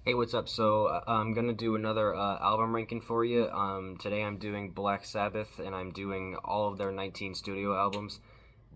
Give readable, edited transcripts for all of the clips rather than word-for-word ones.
Hey, what's up? I'm gonna do another album ranking for you. Today I'm doing Black Sabbath, and I'm doing all of their 19 studio albums.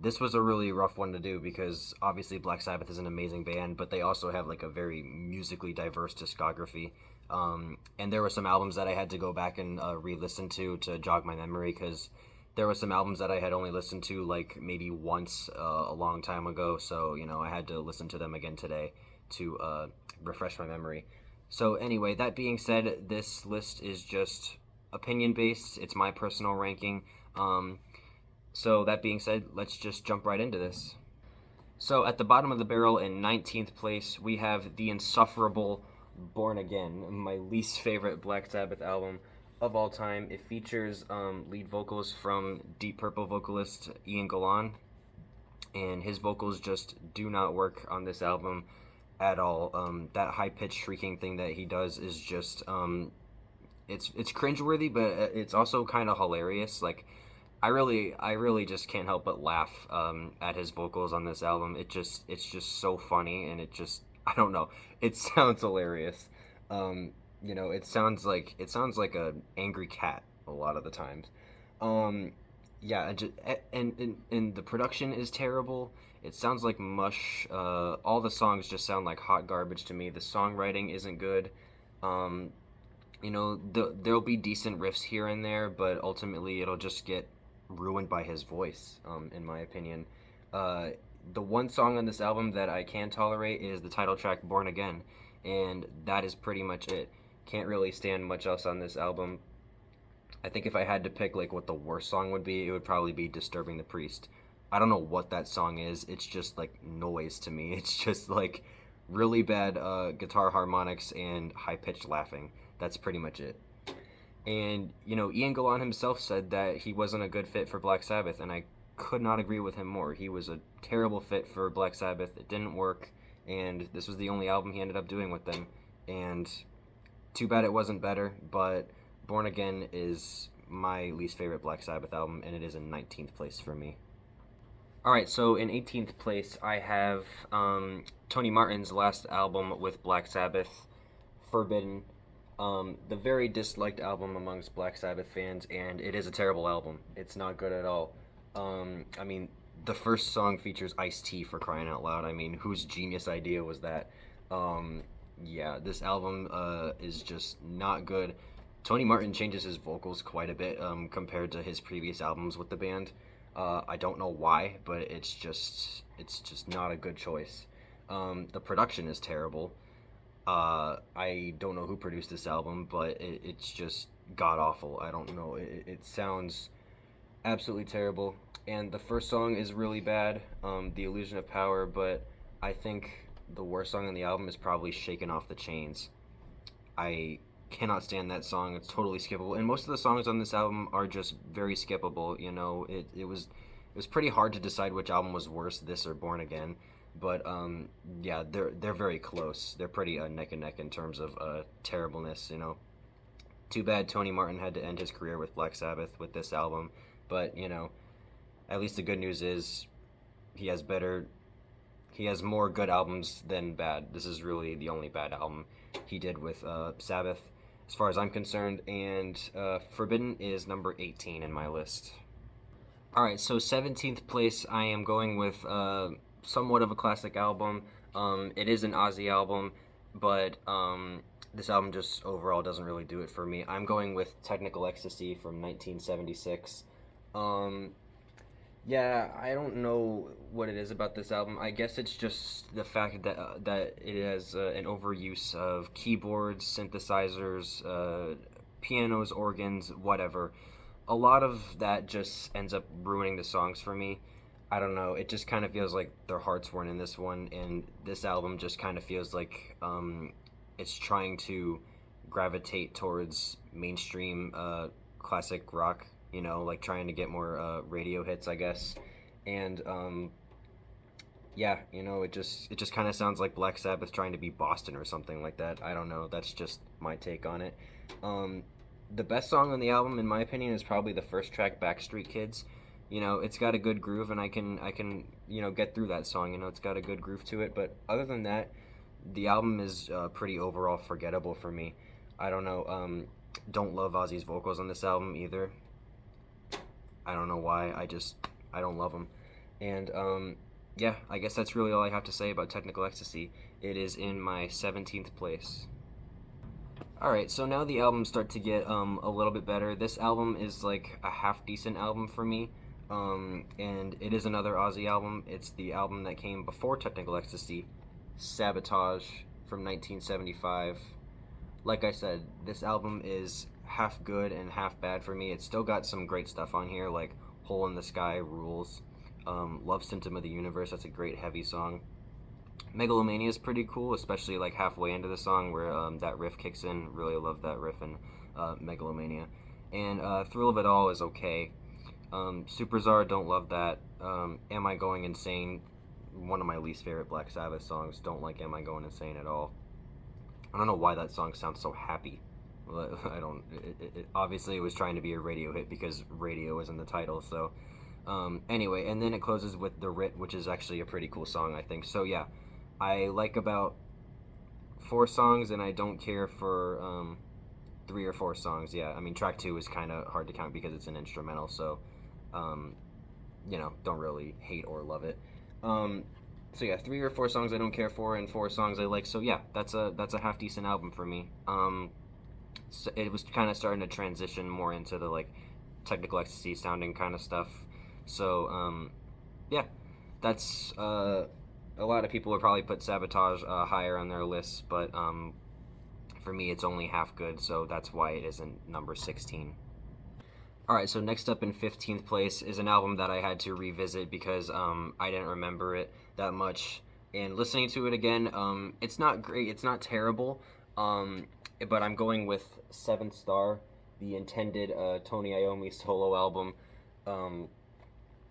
This was a really rough one to do because obviously Black Sabbath is an amazing band, but they also have like a very musically diverse discography. And there were some albums that I had to go back and re-listen to jog my memory because there were some albums that I had only listened to like maybe once a long time ago. So I had to listen to them again today to refresh my memory. So anyway, that being said, this list is just opinion based. It's my personal ranking. Um, so that being said, let's just jump right into this. So at the bottom of the barrel in 19th place, we have the insufferable Born Again, my least favorite Black Sabbath album of all time. It features lead vocals from Deep Purple vocalist Ian Gillan, and his vocals just do not work on this album at all. That high pitched shrieking thing that he does is just it's cringeworthy, but it's also kind of hilarious. Like I really just can't help but laugh at his vocals on this album. It's just so funny, and I don't know. It sounds hilarious. It sounds like a angry cat a lot of the times. Um, yeah, and the production is terrible. It sounds like mush. All the songs just sound like hot garbage to me. The songwriting isn't good. Um, there'll be decent riffs here and there, but ultimately it'll just get ruined by his voice, in my opinion. Uh, the one song on this album that I can tolerate is the title track "Born Again," and that is pretty much it. Can't really stand much else on this album. I think if I had to pick like what the worst song would be, it would probably be "Disturbing the Priest." I don't know what that song is. It's just like noise to me. It's just like really bad guitar harmonics and high pitched laughing. That's pretty much it. And Ian Gillan himself said that he wasn't a good fit for Black Sabbath, and I could not agree with him more. He was a terrible fit for Black Sabbath. It didn't work, and this was the only album he ended up doing with them. And too bad it wasn't better, but Born Again is my least favorite Black Sabbath album, and it is in 19th place for me. All right, so in 18th place, I have Tony Martin's last album with Black Sabbath, Forbidden. The very disliked album amongst Black Sabbath fans, and it is a terrible album. It's not good at all. I mean, the first song features Ice T for crying out loud. I mean, whose genius idea was that? Um, yeah, this album is just not good. Tony Martin changes his vocals quite a bit compared to his previous albums with the band. I don't know why, but it's just not a good choice. The production is terrible. I don't know who produced this album, but it's just god awful. I don't know. It sounds absolutely terrible. And the first song is really bad, The Illusion of Power, but I think the worst song on the album is probably Shaken Off the Chains. I cannot stand that song. It's totally skippable. And most of the songs on this album are just very skippable. It was pretty hard to decide which album was worse, this or Born Again. But yeah, they're very close. They're pretty neck and neck in terms of terribleness. Too bad Tony Martin had to end his career with Black Sabbath with this album. But at least the good news is he has better he has more good albums than bad. This is really the only bad album he did with Sabbath, as far as I'm concerned. And Forbidden is number 18 in my list. All right, so 17th place, I am going with somewhat of a classic album. It is an Ozzy album, but this album just overall doesn't really do it for me. I'm going with Technical Ecstasy from 1976. Um, yeah, I don't know what it is about this album. I guess it's just the fact that it has an overuse of keyboards, synthesizers, pianos, organs, whatever. A lot of that just ends up ruining the songs for me. I don't know. It just kind of feels like their hearts weren't in this one, and this album just kind of feels like it's trying to gravitate towards mainstream classic rock. Like trying to get more radio hits, I guess. And yeah, it just kind of sounds like Black Sabbath trying to be Boston or something like that. I don't know. That's just my take on it. Um, the best song on the album, in my opinion, is probably the first track, "Backstreet Kids." It's got a good groove, and I can get through that song. It's got a good groove to it. But other than that, The album is pretty overall forgettable for me. I don't know. Don't love Ozzy's vocals on this album either. I don't know why. I don't love them. And yeah, I guess that's really all I have to say about Technical Ecstasy. It is in my 17th place. All right, so now the albums start to get a little bit better. This album is like a half decent album for me, and it is another Ozzy album. It's the album that came before Technical Ecstasy, Sabotage from 1975. Like I said, this album is half good and half bad for me. It's still got some great stuff on here, like Hole in the Sky rules, Love Symptom of the Universe. That's a great heavy song. Megalomania is pretty cool, especially like halfway into the song where that riff kicks in. Really love that riff in Megalomania. And Thrill of It All is okay. Superzar, don't love that. Am I Going Insane? One of my least favorite Black Sabbath songs. Don't like Am I Going Insane at all. I don't know why that song sounds so happy. I don't. Obviously, it was trying to be a radio hit because radio is in the title. So, anyway, and then it closes with The Writ, which is actually a pretty cool song, I think. So yeah, I like about four songs, and I don't care for three or four songs. Yeah, I mean, track two is kind of hard to count because it's an instrumental. So, um, don't really hate or love it. Um, so yeah, three or four songs I don't care for, and four songs I like. So yeah, that's a half decent album for me. So it was kind of starting to transition more into the like Technical Ecstasy sounding kind of stuff. So yeah, that's a lot of people would probably put Sabotage higher on their lists, but for me it's only half good, so that's why it isn't number 16. All right, so next up in 15th place is an album that I had to revisit because I didn't remember it that much. And listening to it again, it's not great, it's not terrible, but I'm going with Seventh Star, the intended Tony Iommi solo album. Um,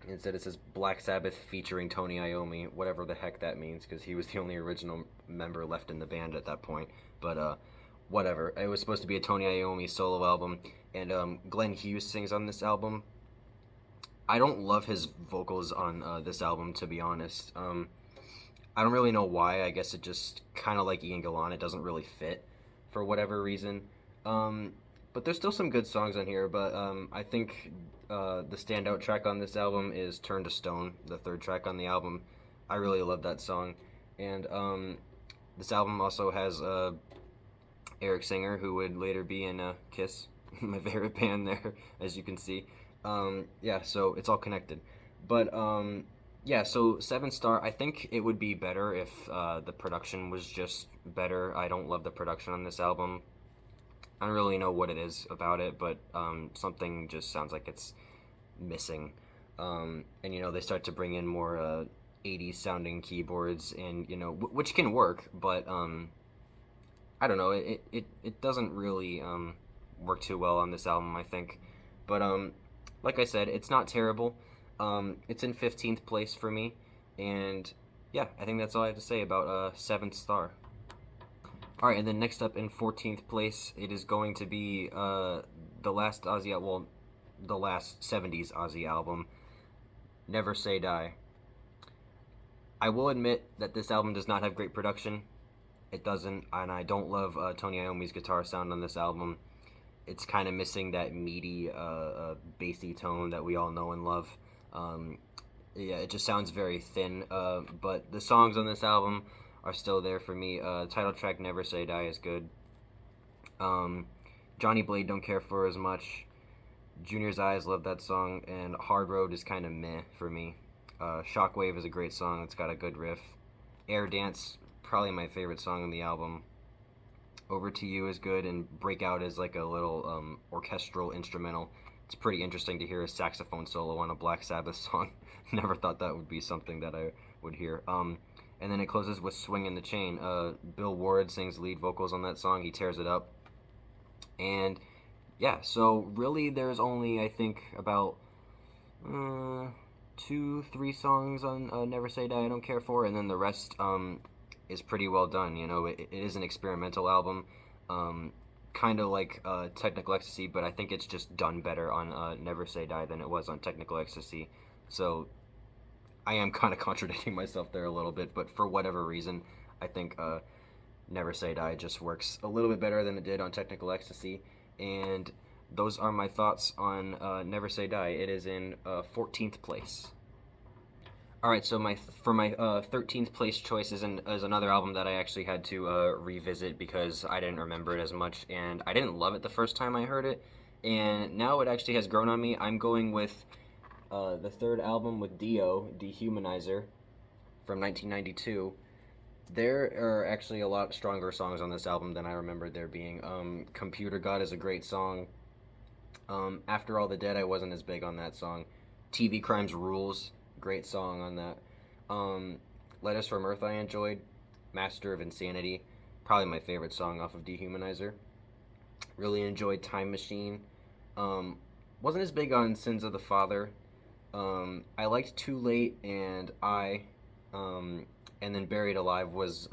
Instead, it says Black Sabbath featuring Tony Iommi, whatever the heck that means, because he was the only original member left in the band at that point. But whatever. It was supposed to be a Tony Iommi solo album, and Glenn Hughes sings on this album. I don't love his vocals on this album, to be honest. I don't really know why. I guess it just kind of like Ian Gillan. It doesn't really fit for whatever reason. But there's still some good songs on here. But I think the standout track on this album is "Turn to Stone," the third track on the album. I really love that song, and this album also has Eric Singer, who would later be in Kiss, my favorite band there, as you can see. Yeah, so it's all connected. But yeah, so Seven Star, I think it would be better if the production was just better. I don't love the production on this album. I don't really know what it is about it, but something just sounds like it's missing. And they start to bring in more 80s sounding keyboards, and which can work, but I don't know. It doesn't really work too well on this album, I think. But like I said, it's not terrible. It's in 15th place for me, and yeah, I think that's all I have to say about Seventh Star. All right, and then next up in 14th place, it is going to be the last the last 70s Ozzy album, Never Say Die. I will admit that this album does not have great production. It doesn't, and I don't love Tony Iommi's guitar sound on this album. It's kind of missing that meaty, bassy tone that we all know and love. Yeah, it just sounds very thin. But the songs on this album are still there for me. Title track "Never Say Die" is good. Johnny Blade don't care for as much. Junior's Eyes, love that song, and Hard Road is kind of meh for me. Shockwave is a great song. It's got a good riff. Air Dance, probably my favorite song on the album. Over to You is good, and Breakout is like a little orchestral instrumental. It's pretty interesting to hear a saxophone solo on a Black Sabbath song. Never thought that would be something that I would hear. And then it closes with Swing in the Chain. Bill Ward sings lead vocals on that song. He tears it up. And yeah, so really there's only, I think, about 2-3 songs on Never Say Die I don't care for, and then the rest is pretty well done. It is an experimental album, kind of like Technical Ecstasy, but I think it's just done better on Never Say Die than it was on Technical Ecstasy. So I am kind of contradicting myself there a little bit, but for whatever reason, I think Never Say Die just works a little bit better than it did on Technical Ecstasy. And those are my thoughts on Never Say Die. It is in 14th place. All right, so my 13th place choice is another album that I actually had to revisit because I didn't remember it as much, and I didn't love it the first time I heard it, and now it actually has grown on me. I'm going with the third album with Dio, Dehumanizer, from 1992. There are actually a lot stronger songs on this album than I remembered there being. Computer God is a great song. After All the Dead, I wasn't as big on that song. TV Crimes Rules, great song on that. Letters from Earth I enjoyed. Master of Insanity, probably my favorite song off of Dehumanizer. Really enjoyed Time Machine. Wasn't as big on Sins of the Father. I liked Too Late and and then Buried Alive was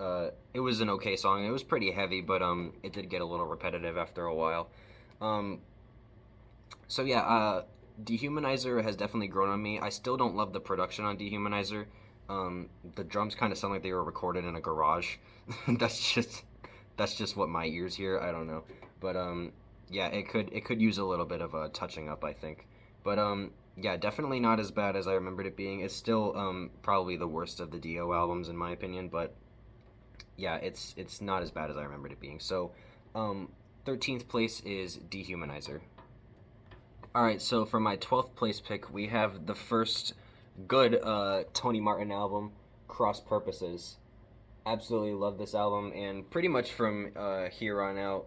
it was an okay song. It was pretty heavy, but it did get a little repetitive after a while. Um, so yeah, Dehumanizer has definitely grown on me. I still don't love the production on Dehumanizer. The drums kind of sound like they were recorded in a garage. that's just that's just what my ears hear. I don't know, but yeah, it could use a little bit of a touching up, I think. But yeah, definitely not as bad as I remembered it being. It's still probably the worst of the Dio albums in my opinion, but yeah, it's not as bad as I remembered it being. So, 13th place is Dehumanizer. All right, so for my 12th place pick, we have the first good Tony Martin album, Cross Purposes. Absolutely love this album, and pretty much from here on out,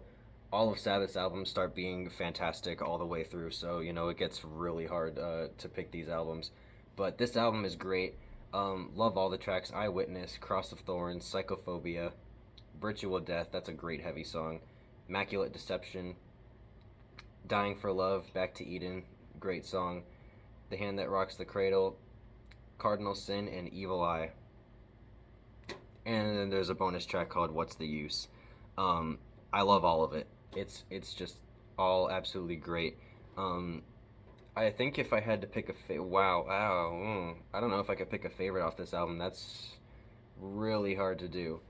all of Sabbath's albums start being fantastic all the way through. So it gets really hard to pick these albums, but this album is great. Love all the tracks: Eyewitness, Cross of Thorns, Psychophobia, Virtual Death. That's a great heavy song. Immaculate Deception, Dying for Love, Back to Eden, great song. The Hand That Rocks the Cradle, Cardinal Sin, and Evil Eye. And then there's a bonus track called What's the Use. I love all of it. It's just all absolutely great. Um, I think if I had to pick I don't know if I could pick a favorite off this album. That's really hard to do.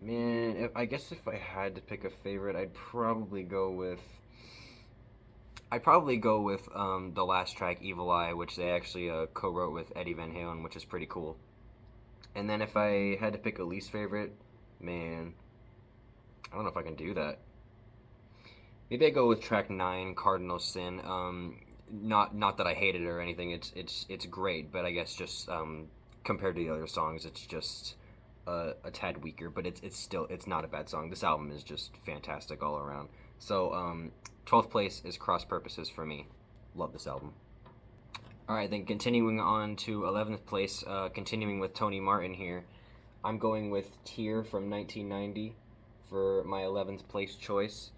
Man, I guess if I had to pick a favorite, I'd probably go with the last track, Evil Eye, which they actually co-wrote with Eddie Van Halen, which is pretty cool. And then if I had to pick a least favorite, man, I don't know if I can do that. Maybe I go with track 9, Cardinal Sin. Not that I hate it or anything. It's great, but I guess just compared to the other songs, it's just a tad weaker. But it's not a bad song. This album is just fantastic all around. So 12th place is Cross Purposes for me. Love this album. All right, then continuing on to 11th place, continuing with Tony Martin here. I'm going with Tear from 1990 for my 11th place choice.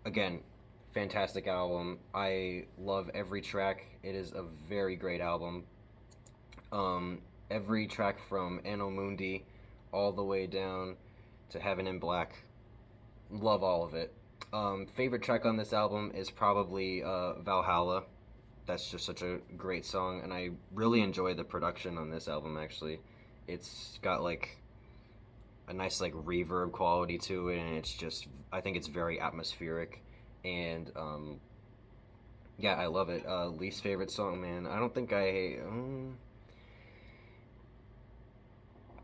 Again, fantastic album. I love every track. It is a very great album. Every track from Anno Mundi all the way down to Heaven in Black. Love all of it. Favorite track on this album is probably Valhalla. That's just such a great song, and I really enjoy the production on this album, actually. It's got like a nice like reverb quality to it, and I think it's very atmospheric, and yeah, I love it. Least favorite song, man. I don't think I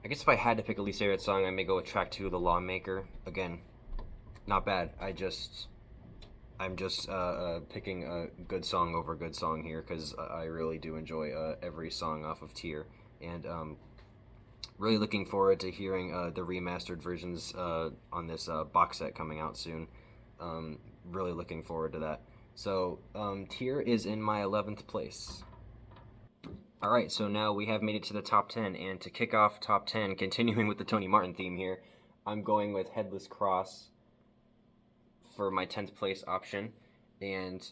guess if I had to pick a least favorite song, I may go with track 2, The Lawmaker. Again, not bad. I'm just picking a good song over good song here because I really do enjoy every song off of Tear, and really looking forward to hearing the remastered versions on this box set coming out soon. Really looking forward to that. So Tear is in my 11th place. All right, so now we have made it to the top 10, and to kick off top 10, continuing with the Tony Martin theme here, I'm going with Headless Cross for my 10th place option. And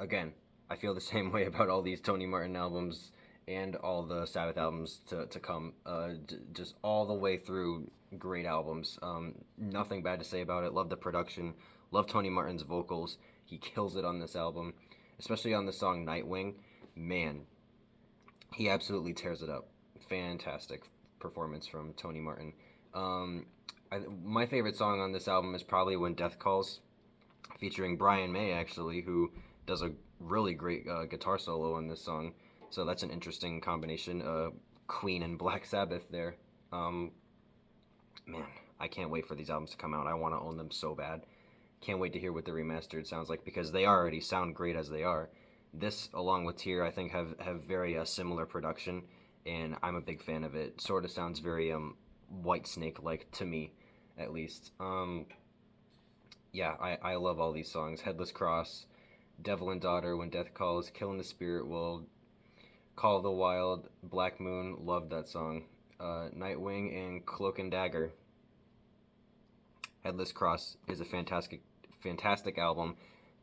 again, I feel the same way about all these Tony Martin albums and all the Sabbath albums to come. Just all the way through, great albums. Nothing bad to say about it. Love the production. Love Tony Martin's vocals. He kills it on this album, especially on the song Nightwing. Man, he absolutely tears it up. Fantastic. performance from Tony Martin. Um, my favorite song on this album is probably When Death Calls, featuring Brian May, actually, who does a really great guitar solo in this song. So that's an interesting combination. Queen and Black Sabbath there. Um, Man, I can't wait for these albums to come out. I want to own them so bad. Can't wait to hear what the remastered sounds like because they already sound great as they are. This, along with Tear, I think have very similar production, and I'm a big fan of it. Sort of sounds very White Snake like to me, at least. Yeah, I love all these songs. Headless Cross, Devil and Daughter, When Death Calls, Killing the Spirit World, Call of the Wild, Black Moon, love that song. Nightwing and Cloak and Dagger. Headless Cross is a fantastic album,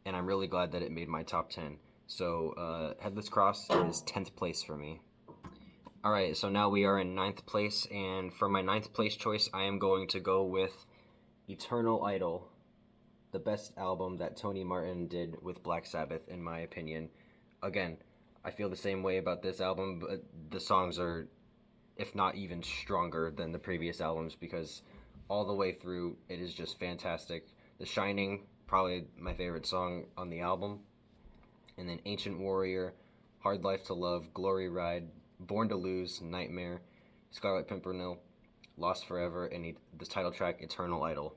and I'm really glad that it made my top 10. So, Headless Cross is 10th place for me. Alright, so now we are in ninth place, and for my ninth place choice, I am going to go with Eternal Idol, the best album that Tony Martin did with Black Sabbath, in my opinion. Again, I feel the same way about this album, but the songs are, if not even stronger than the previous albums, because all the way through it is just fantastic. The Shining, probably my favorite song on the album, and then Ancient Warrior, Hard Life to Love, Glory Ride, Born to Lose, Nightmare, Scarlet Pimpernel, Lost Forever, and the title track Eternal Idol.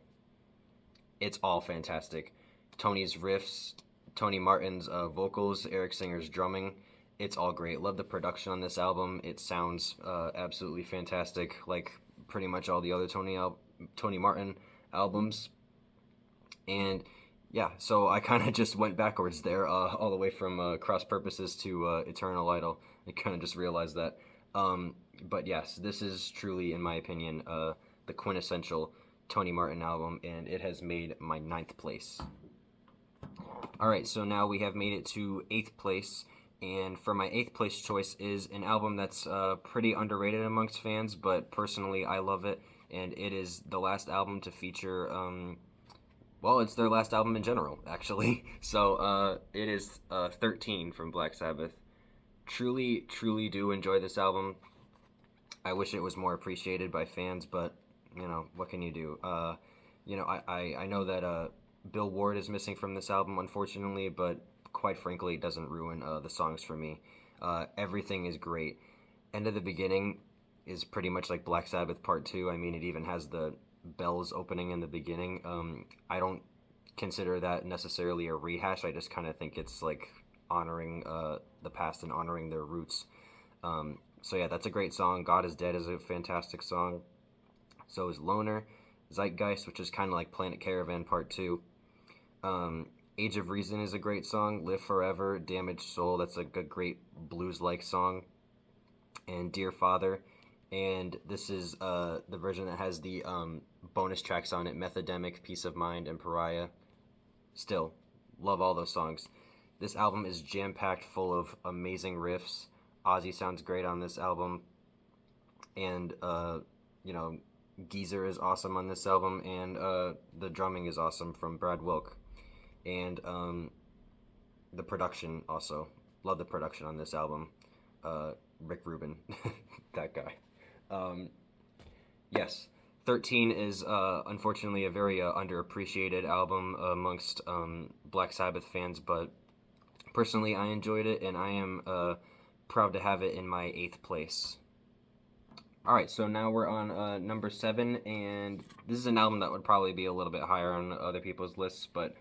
It's all fantastic. Tony's riffs, Tony Martin's vocals, Eric Singer's drumming, it's all great. Love the production on this album. It sounds absolutely fantastic, like pretty much all the other Tony Martin albums. And yeah, so I kind of just went backwards there, all the way from Cross Purposes to Eternal Idol. I kind of just realized that. But yes, this is truly, in my opinion, the quintessential Tony Martin album, and it has made my ninth place. Alright, so now we have made it to 8th place, and for my 8th place choice is an album that's pretty underrated amongst fans, but personally I love it, and it is the last album to feature, well, it's their last album in general, actually. So it is 13 from Black Sabbath. Truly, truly do enjoy this album. I wish it was more appreciated by fans, but, you know, what can you do? You know, I know that Bill Ward is missing from this album, unfortunately, but quite frankly, it doesn't ruin the songs for me. Everything is great. End of the Beginning is pretty much like Black Sabbath Part 2. I mean, it even has the bells opening in the beginning. I don't consider that necessarily a rehash. I just kind of think it's like honoring the past and honoring their roots. So yeah, that's a great song. God is Dead is a fantastic song. So is Loner. Zeitgeist, which is kind of like Planet Caravan Part 2. Age of Reason is a great song. Live Forever, Damaged Soul, that's like a great blues-like song. And Dear Father. And this is the version that has the bonus tracks on it, Methodemic, Peace of Mind, and Pariah. Still, love all those songs. This album is jam-packed full of amazing riffs. Ozzy sounds great on this album. And, you know, Geezer is awesome on this album, and the drumming is awesome from Brad Wilk. And the production also. Love the production on this album. Rick Rubin, that guy. Yes, 13 is unfortunately a very underappreciated album amongst Black Sabbath fans, but personally I enjoyed it, and I am proud to have it in my 8th place. Alright, so now we're on number 7, and this is an album that would probably be a little bit higher on other people's lists, but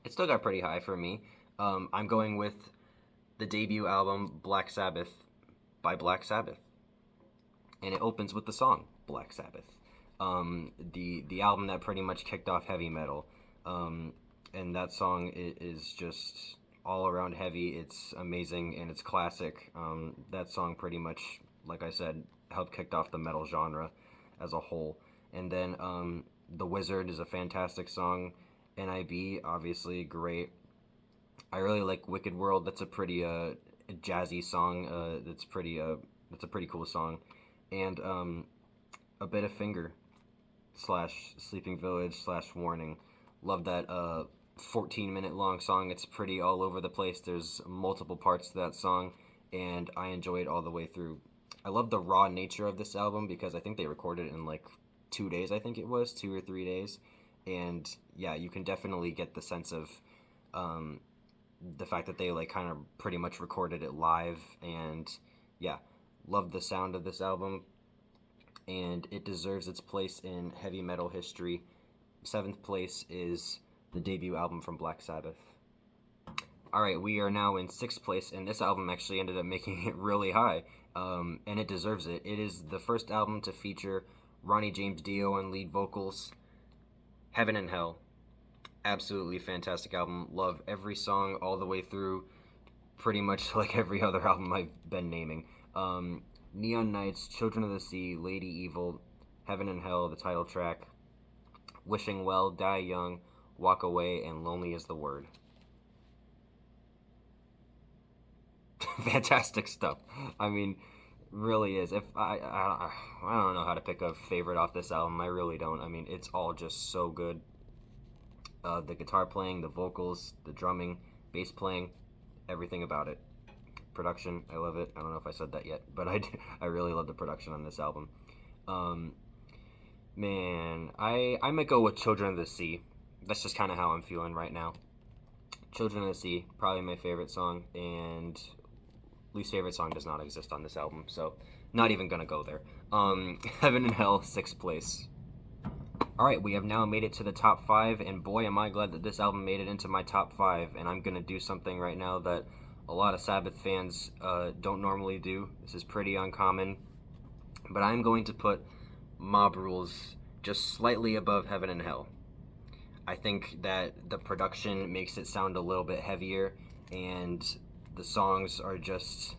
it still got pretty high for me. I'm going with the debut album, Black Sabbath, by Black Sabbath. And it opens with the song, Black Sabbath. The album that pretty much kicked off heavy metal. And that song is just all around heavy. It's amazing, and it's classic. That song pretty much, like I said, helped kick off the metal genre as a whole. And then The Wizard is a fantastic song. NIB, obviously, great. I really like Wicked World. That's a pretty jazzy song. That's a pretty cool song. And A Bit of Finger / Sleeping Village / Warning. Love that 14-minute long song. It's pretty all over the place. There's multiple parts to that song, and I enjoy it all the way through. I love the raw nature of this album because I think they recorded it in like 2 days. I think it was 2 or 3 days, and yeah, you can definitely get the sense of um, the fact that they like kind of pretty much recorded it live, and yeah, love the sound of this album, and it deserves its place in heavy metal history. Seventh place is the debut album from Black Sabbath. All right, we are now in sixth place, and this album actually ended up making it really high, and it deserves it. It is the first album to feature Ronnie James Dio on lead vocals. Heaven and Hell, absolutely fantastic album. Love every song all the way through, pretty much like every other album I've been naming. Neon Nights, Children of the Sea, Lady Evil, Heaven and Hell, the title track, Wishing Well, Die Young, Walk Away, and Lonely is the Word. Fantastic stuff. I mean, really is. If I don't know how to pick a favorite off this album. I really don't. I mean, it's all just so good. The guitar playing, the vocals, the drumming, bass playing, everything about it. Production, I love it. I don't know if I said that yet, but I really love the production on this album. Um, Man, I might go with Children of the Sea. That's just kind of how I'm feeling right now. Children of the Sea, probably my favorite song, and least favorite song does not exist on this album, so not even gonna go there. Heaven and Hell, sixth place. Alright, we have now made it to the top five, and boy, am I glad that this album made it into my top five. And I'm gonna do something right now that a lot of Sabbath fans don't normally do. This is pretty uncommon, but I'm going to put Mob Rules just slightly above Heaven and Hell. I think that the production makes it sound a little bit heavier, and the songs are just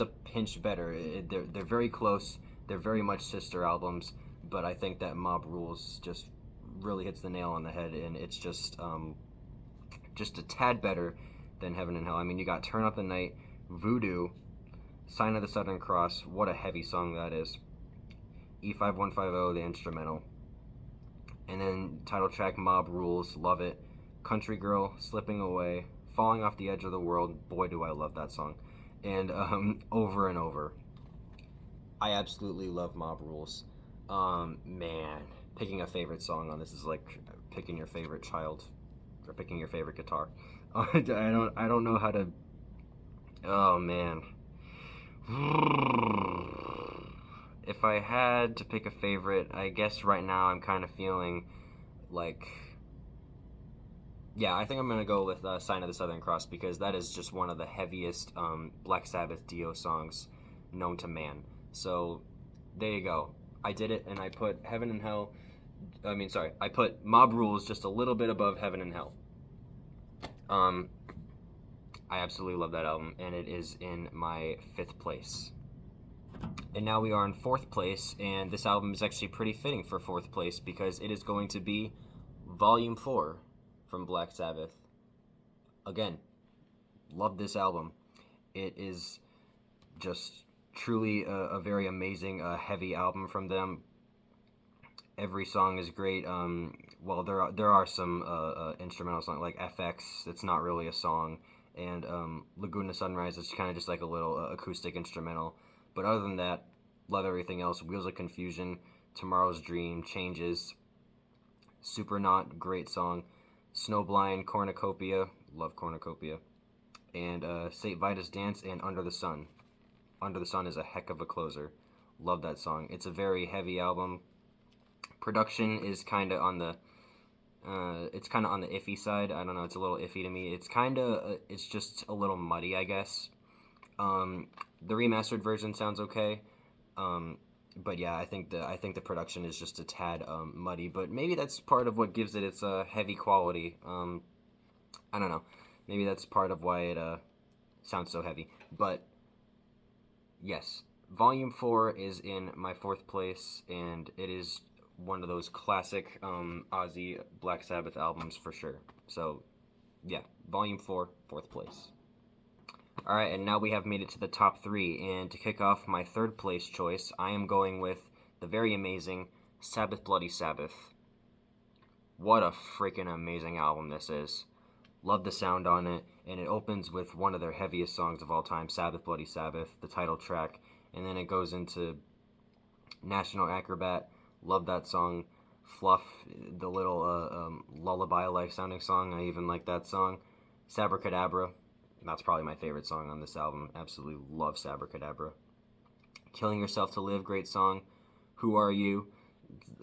a pinch better. They're very close. They're very much sister albums, but I think that Mob Rules just really hits the nail on the head, and it's just a tad better than Heaven and Hell. I mean, you got Turn Up the Night, Voodoo, Sign of the Southern Cross. What a heavy song that is. E5150, the instrumental. And then title track Mob Rules, love it. Country Girl, Slipping Away, Falling Off the Edge of the World, boy do I love that song. And Over and Over. I absolutely love Mob Rules. Man, picking a favorite song on this is like picking your favorite child or picking your favorite guitar. I don't know how to. Oh man. If I had to pick a favorite, I guess right now I'm kind of feeling like, yeah, I think I'm gonna go with "Sign of the Southern Cross" because that is just one of the heaviest Black Sabbath Dio songs known to man. So there you go. I did it, and I put Heaven and Hell. I put Mob Rules just a little bit above Heaven and Hell. I absolutely love that album, and it is in my fifth place. And now we are in fourth place, and this album is actually pretty fitting for fourth place because it is going to be Volume 4 from Black Sabbath. Again, love this album. It is just truly a very amazing, heavy album from them. Every song is great. Well, there are some instrumental songs like FX. It's not really a song, and Laguna Sunrise is kind of just like a little acoustic instrumental. But other than that, love everything else. Wheels of Confusion, Tomorrow's Dream, Changes, Supernaut, great song. Snowblind, Cornucopia, love Cornucopia, and St. Vitus Dance and Under the Sun. Under the Sun is a heck of a closer. Love that song. It's a very heavy album. Production is kind of on the iffy side. I don't know. It's a little iffy to me. It's just a little muddy, I guess. The remastered version sounds okay, but yeah, I think the production is just a tad muddy. But maybe that's part of what gives it its heavy quality. I don't know. Maybe that's part of why it sounds so heavy. But yes, Volume 4 is in my fourth place, and it is one of those classic Ozzy Black Sabbath albums for sure. So yeah, Volume 4, fourth place. Alright, and now we have made it to the top three, and to kick off my third place choice, I am going with the very amazing Sabbath Bloody Sabbath. What a freaking amazing album this is. Love the sound on it, and it opens with one of their heaviest songs of all time, Sabbath Bloody Sabbath, the title track, and then it goes into National Acrobat. Love that song. Fluff, the little lullaby-like sounding song. I even like that song. Sabracadabra. That's probably my favorite song on this album. Absolutely love Sabracadabra. Killing Yourself to Live, great song. Who Are You?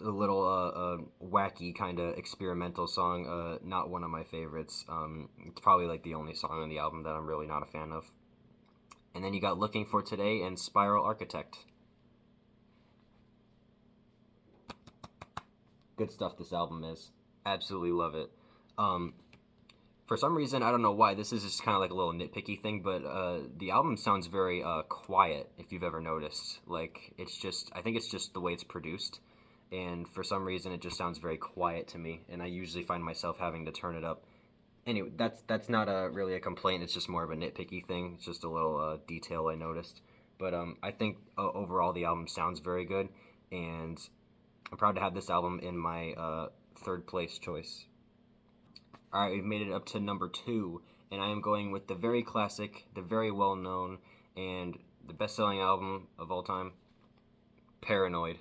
A little wacky kind of experimental song. Not one of my favorites. It's probably like the only song on the album that I'm really not a fan of. And then you got Looking for Today and Spiral Architect. Good stuff this album is. Absolutely love it. Um, for some reason, I don't know why, this is just kind of like a little nitpicky thing, but the album sounds very quiet, if you've ever noticed. Like, it's just, I think it's just the way it's produced, and for some reason it just sounds very quiet to me, and I usually find myself having to turn it up. Anyway, that's not really a complaint, it's just more of a nitpicky thing. It's just a little detail I noticed. But I think overall the album sounds very good, and I'm proud to have this album in my third place choice. Alright, we've made it up to number 2, and I am going with the very classic, the very well known, and the best selling album of all time, Paranoid.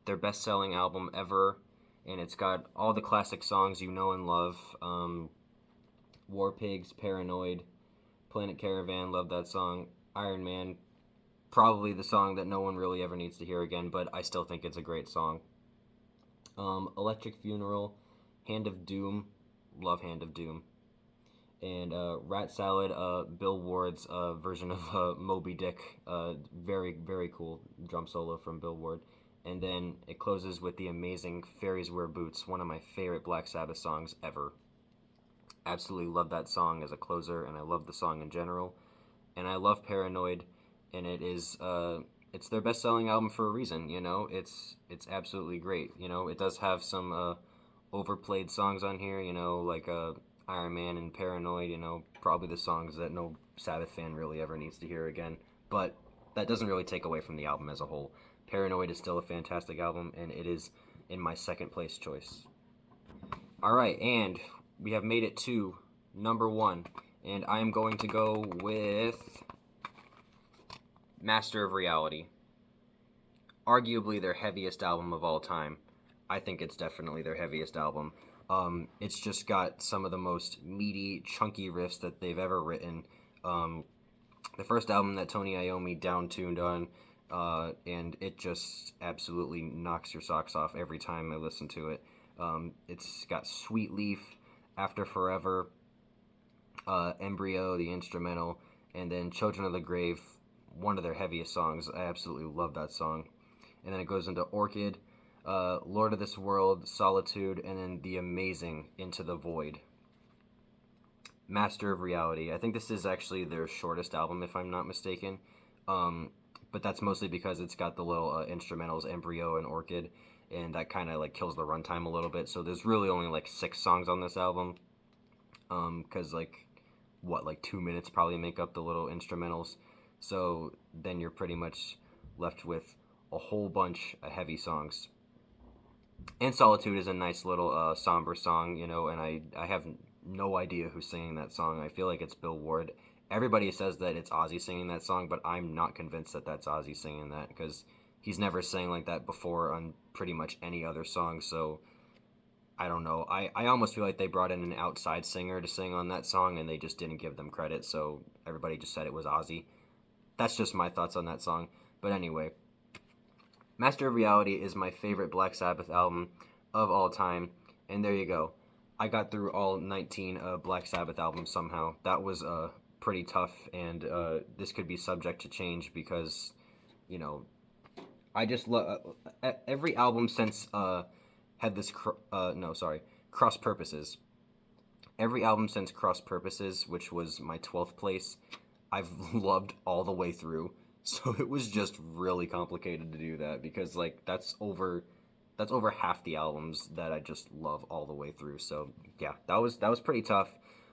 Their best selling album ever, and it's got all the classic songs you know and love. War Pigs, Paranoid, Planet Caravan, love that song. Iron Man, probably the song that no one really ever needs to hear again, but I still think it's a great song. Electric Funeral, Hand of Doom, love Hand of Doom. And Rat Salad, Bill Ward's version of Moby Dick, very, very cool drum solo from Bill Ward. And then it closes with the amazing Fairies Wear Boots, one of my favorite Black Sabbath songs ever. Absolutely love that song as a closer, and I love the song in general. And I love Paranoid, and it's their best-selling album for a reason. You know, it's absolutely great. You know, it does have some overplayed songs on here. You know, like Iron Man and Paranoid. You know, probably the songs that no Sabbath fan really ever needs to hear again. But that doesn't really take away from the album as a whole. Paranoid is still a fantastic album, and it is in my second place choice. Alright, and we have made it to number 1, and I am going to go with Master of Reality. Arguably their heaviest album of all time. I think it's definitely their heaviest album. It's just got some of the most meaty, chunky riffs that they've ever written. The first album that Tony Iommi down-tuned on, and it just absolutely knocks your socks off every time I listen to it. It's got Sweet Leaf, After Forever, Embryo, the instrumental, and then Children of the Grave, one of their heaviest songs. I absolutely love that song. And then it goes into Orchid, Lord of this World, Solitude, and then the amazing Into the Void. Master of Reality. I think this is actually their shortest album, if I'm not mistaken. But that's mostly because it's got the little instrumentals, Embryo and Orchid, and that kind of like kills the runtime a little bit. So there's really only like 6 songs on this album, because like 2 minutes probably make up the little instrumentals. So then you're pretty much left with a whole bunch of heavy songs. And Solitude is a nice little somber song, you know, and I have no idea who's singing that song. I feel like it's Bill Ward. Everybody says that it's Ozzy singing that song, but I'm not convinced that that's Ozzy singing that, because he's never sang like that before on pretty much any other song, so I don't know. I almost feel like they brought in an outside singer to sing on that song, and they just didn't give them credit, so everybody just said it was Ozzy. That's just my thoughts on that song. But anyway, Master of Reality is my favorite Black Sabbath album of all time, and there you go. I got through all 19 Black Sabbath albums somehow. That was pretty tough, and this could be subject to change because, you know, I just love every album since had this Cross Purposes. Every album since Cross Purposes, which was my 12th place, I've loved all the way through. So it was just really complicated to do that, because like that's over half the albums that I just love all the way through. So yeah, that was pretty tough,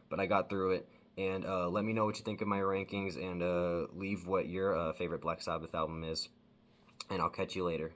but I got through it. And let me know what you think of my rankings, and leave what your favorite Black Sabbath album is. And I'll catch you later.